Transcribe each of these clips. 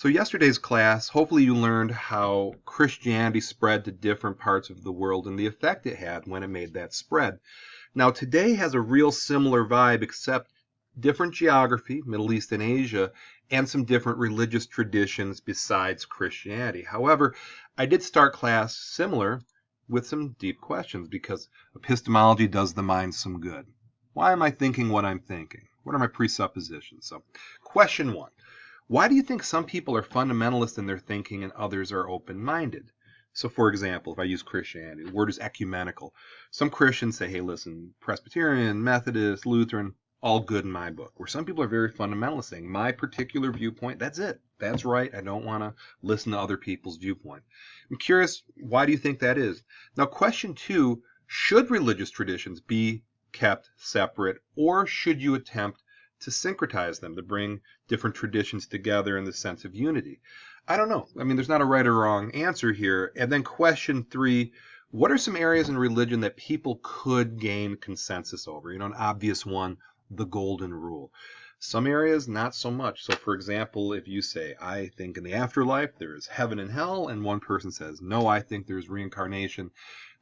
So yesterday's class, hopefully you learned how Christianity spread to different parts of the world and the effect it had when it made that spread. Now today has a real similar vibe, except different geography, Middle East and Asia, and some different religious traditions besides Christianity. However, I did start class similar with some deep questions because epistemology does the mind some good. Why am I thinking what I'm thinking? What are my presuppositions? So, question one. Why do you think some people are fundamentalist in their thinking and others are open-minded? So, for example, if I use Christianity, the word is ecumenical. Some Christians say, hey, listen, Presbyterian, Methodist, Lutheran, all good in my book. Where some people are very fundamentalist, saying, my particular viewpoint, that's it. That's right. I don't want to listen to other people's viewpoint. I'm curious, why do you think that is? Now, question two, should religious traditions be kept separate, or should you attempt to syncretize them, to bring different traditions together in the sense of unity? I don't know. I mean, there's not a right or wrong answer here. And then question three, what are some areas in religion that people could gain consensus over? You know, an obvious one, the golden rule. Some areas, not so much. So, for example, if you say, I think in the afterlife there is heaven and hell, and one person says, no, I think there's reincarnation,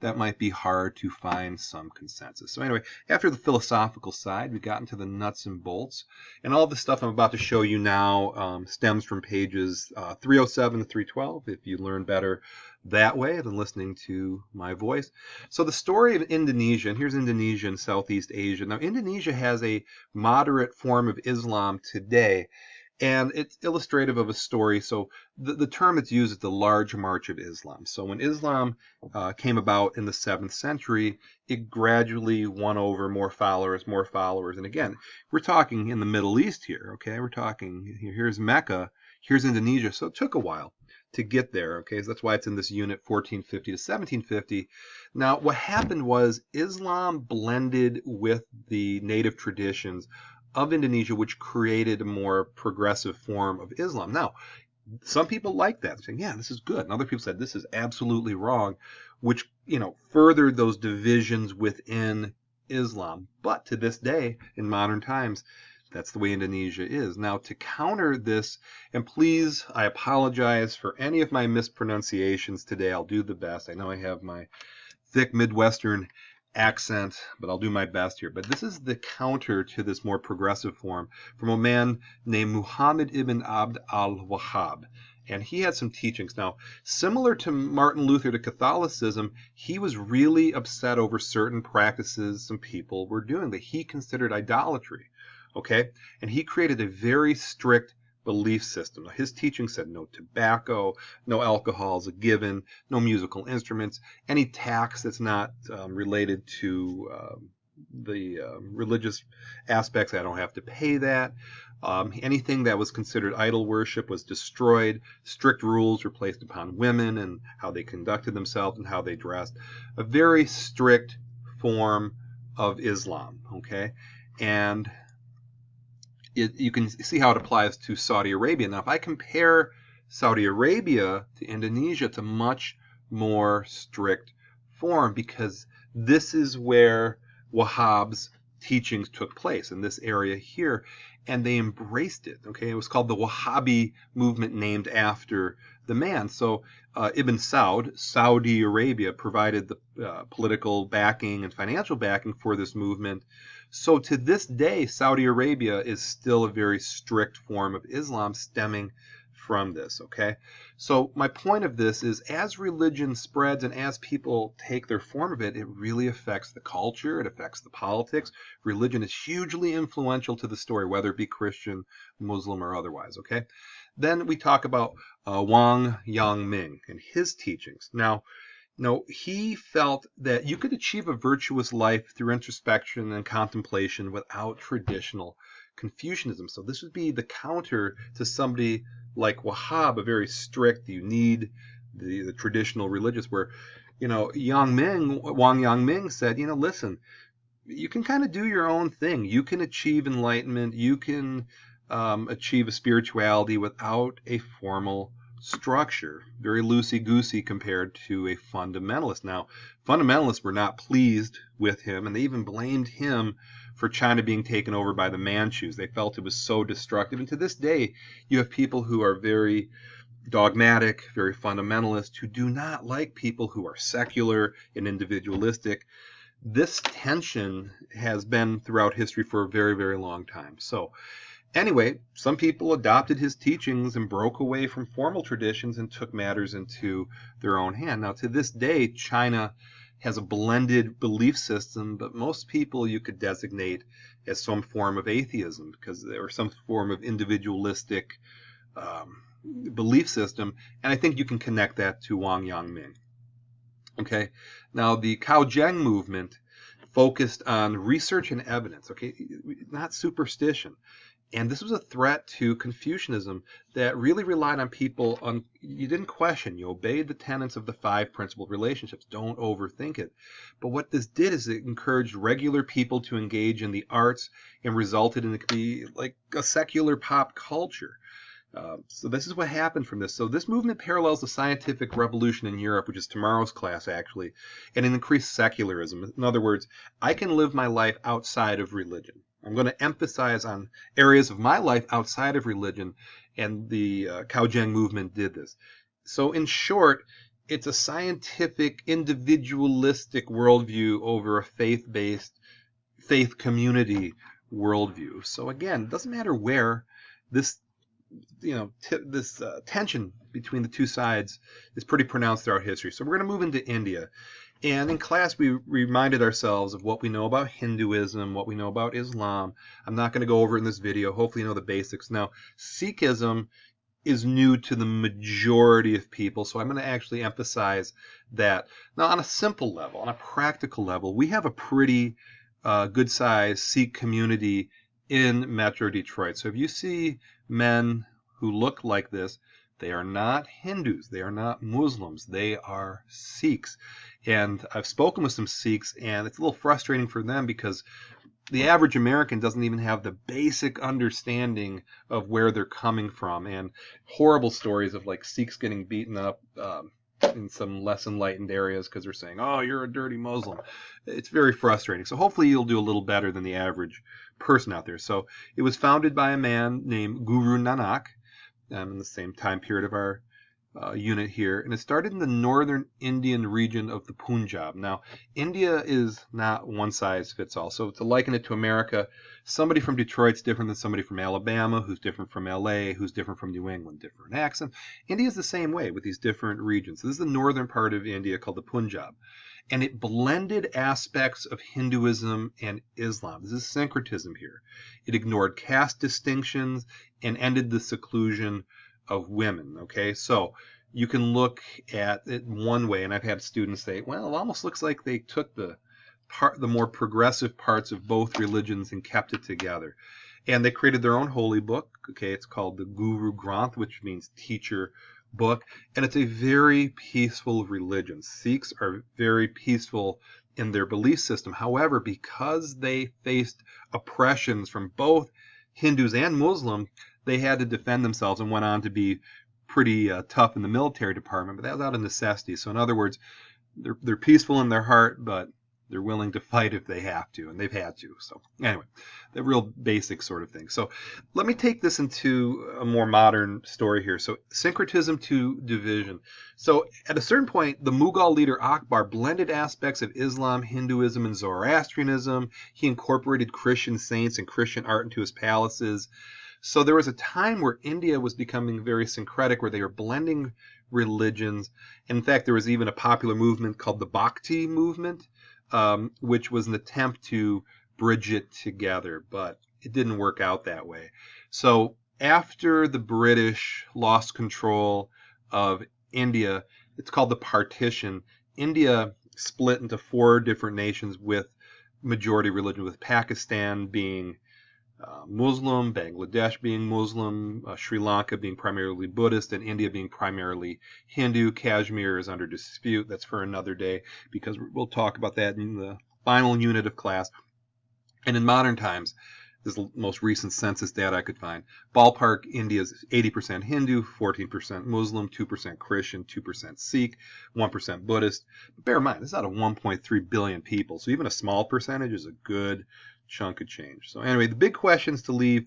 that might be hard to find some consensus. So anyway, after the philosophical side, we got into the nuts and bolts. And all the stuff I'm about to show you now stems from pages 307 to 312, if you learn better that way than listening to my voice. So the story of Indonesia, and here's Indonesia in Southeast Asia. Now, Indonesia has a moderate form of Islam today, and it's illustrative of a story. So the term that's used is the Large March of Islam. So when Islam came about in the 7th century, it gradually won over more followers. And again, we're talking in the Middle East here, okay? We're talking, here's Mecca, here's Indonesia. So it took a while to get there, okay? So that's why it's in this unit 1450 to 1750. Now, what happened was Islam blended with the native traditions of Indonesia, which created a more progressive form of Islam. Now, some people like that, saying, yeah, this is good. And other people said, this is absolutely wrong, which, furthered those divisions within Islam. But to this day, in modern times, that's the way Indonesia is. Now, to counter this, and please, I apologize for any of my mispronunciations today. I'll do the best. I know I have my thick Midwestern accent, but I'll do my best here. But this is the counter to this more progressive form from a man named Muhammad ibn Abd al-Wahhab. And he had some teachings. Now, similar to Martin Luther to Catholicism, he was really upset over certain practices some people were doing that he considered idolatry. Okay? And he created a very strict belief system. His teaching said no tobacco, no alcohol is a given, no musical instruments, any tax that's not related to the religious aspects, I don't have to pay that. Anything that was considered idol worship was destroyed. Strict rules were placed upon women and how they conducted themselves and how they dressed. A very strict form of Islam, okay? And you can see how it applies to Saudi Arabia. Now, if I compare Saudi Arabia to Indonesia, it's a much more strict form because this is where Wahhab's teachings took place, in this area here, and they embraced it. Okay, it was called the Wahhabi movement, named after the man. So Ibn Saud, Saudi Arabia, provided the political backing and financial backing for this movement. So to this day, Saudi Arabia is still a very strict form of Islam stemming from this, okay? So my point of this is, as religion spreads and as people take their form of it, it really affects the culture, it affects the politics. Religion is hugely influential to the story, whether it be Christian, Muslim, or otherwise, okay? Then we talk about Wang Yangming and his teachings. Now, he felt that you could achieve a virtuous life through introspection and contemplation without traditional Confucianism. So this would be the counter to somebody like Wahhab, a very strict, you need the traditional religious, where, Wang Yangming said, listen, you can kind of do your own thing. You can achieve enlightenment. You can achieve a spirituality without a formal structure, very loosey-goosey compared to a fundamentalist. Now, fundamentalists were not pleased with him, and they even blamed him for China being taken over by the Manchus. They felt it was so destructive. And to this day, you have people who are very dogmatic, very fundamentalist, who do not like people who are secular and individualistic. This tension has been throughout history for a very, very long time. So anyway, some people adopted his teachings and broke away from formal traditions and took matters into their own hand. Now, to this day, China has a blended belief system, but most people you could designate as some form of atheism, because there was some form of individualistic belief system, and I think you can connect that to Wang Yangming. Okay, now the Kaozheng Movement focused on research and evidence, okay, not superstition. And this was a threat to Confucianism that really relied on people on, you didn't question, you obeyed the tenets of the 5 principal relationships. Don't overthink it. But what this did is it encouraged regular people to engage in the arts and resulted in it to be like a secular pop culture. So this is what happened from this. So this movement parallels the scientific revolution in Europe, which is tomorrow's class actually, and an increased secularism. In other words, I can live my life outside of religion. I'm going to emphasize on areas of my life outside of religion, and the Kaozheng movement did this. So in short, it's a scientific, individualistic worldview over a faith-based, faith community worldview. So again, it doesn't matter where this, tension between the two sides is pretty pronounced throughout history. So we're going to move into India. And in class, we reminded ourselves of what we know about Hinduism, what we know about Islam. I'm not going to go over it in this video. Hopefully you know the basics. Now, Sikhism is new to the majority of people, so I'm going to actually emphasize that. Now, on a simple level, on a practical level, we have a pretty good-sized Sikh community in Metro Detroit. So if you see men who look like this, they are not Hindus, they are not Muslims, they are Sikhs. And I've spoken with some Sikhs, and it's a little frustrating for them because the average American doesn't even have the basic understanding of where they're coming from. And horrible stories of like Sikhs getting beaten up in some less enlightened areas because they're saying, oh, you're a dirty Muslim. It's very frustrating. So hopefully you'll do a little better than the average person out there. So it was founded by a man named Guru Nanak in the same time period of our unit here, and it started in the northern Indian region of the Punjab. Now, India is not one size fits all. So to liken it to America, somebody from Detroit's different than somebody from Alabama, who's different from LA, who's different from New England, different accent. India is the same way with these different regions. So this is the northern part of India called the Punjab. And it blended aspects of Hinduism and Islam. This is syncretism here. It ignored caste distinctions and ended the seclusion of women. Okay, so you can look at it one way, and I've had students say, well, it almost looks like they took the more progressive parts of both religions and kept it together. And they created their own holy book. Okay, it's called the Guru Granth, which means teacher book, and it's a very peaceful religion. Sikhs are very peaceful in their belief system. However, because they faced oppressions from both Hindus and Muslims, they had to defend themselves and went on to be pretty tough in the military department, but that was out of necessity. So in other words, they're peaceful in their heart, but they're willing to fight if they have to, and they've had to. So anyway, the real basic sort of thing. So let me take this into a more modern story here. So syncretism to division. So at a certain point, the Mughal leader Akbar blended aspects of Islam, Hinduism, and Zoroastrianism. He incorporated Christian saints and Christian art into his palaces. So there was a time where India was becoming very syncretic, where they were blending religions. In fact, there was even a popular movement called the Bhakti movement, which was an attempt to bridge it together, but it didn't work out that way. So after the British lost control of India, it's called the partition. India split into 4 different nations with majority religion, with Pakistan being Muslim, Bangladesh being Muslim, Sri Lanka being primarily Buddhist, and India being primarily Hindu. Kashmir is under dispute. That's for another day, because we'll talk about that in the final unit of class. And in modern times, this is the most recent census data I could find. Ballpark, India is 80% Hindu, 14% Muslim, 2% Christian, 2% Sikh, 1% Buddhist. But bear in mind, this is out of 1.3 billion people, so even a small percentage is a good chunk of change. So anyway, the big questions to leave,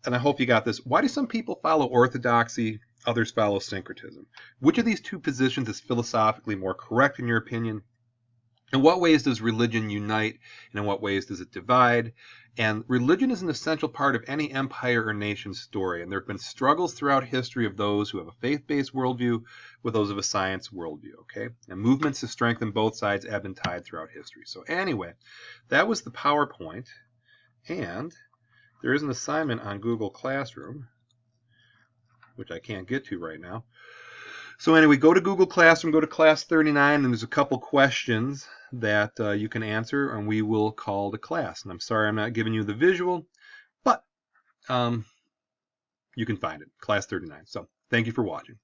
and I hope you got this. Why do some people follow orthodoxy, others follow syncretism? Which of these two positions is philosophically more correct in your opinion? In what ways does religion unite, and in what ways does it divide? And religion is an essential part of any empire or nation story, and there have been struggles throughout history of those who have a faith-based worldview with those of a science worldview, okay? And movements to strengthen both sides ebb and tide throughout history. So anyway, that was the PowerPoint, and there is an assignment on Google Classroom, which I can't get to right now. So anyway, go to Google Classroom, go to class 39, and there's a couple questions that you can answer, and we will call the class. And I'm sorry I'm not giving you the visual, but you can find it, class 39. So thank you for watching.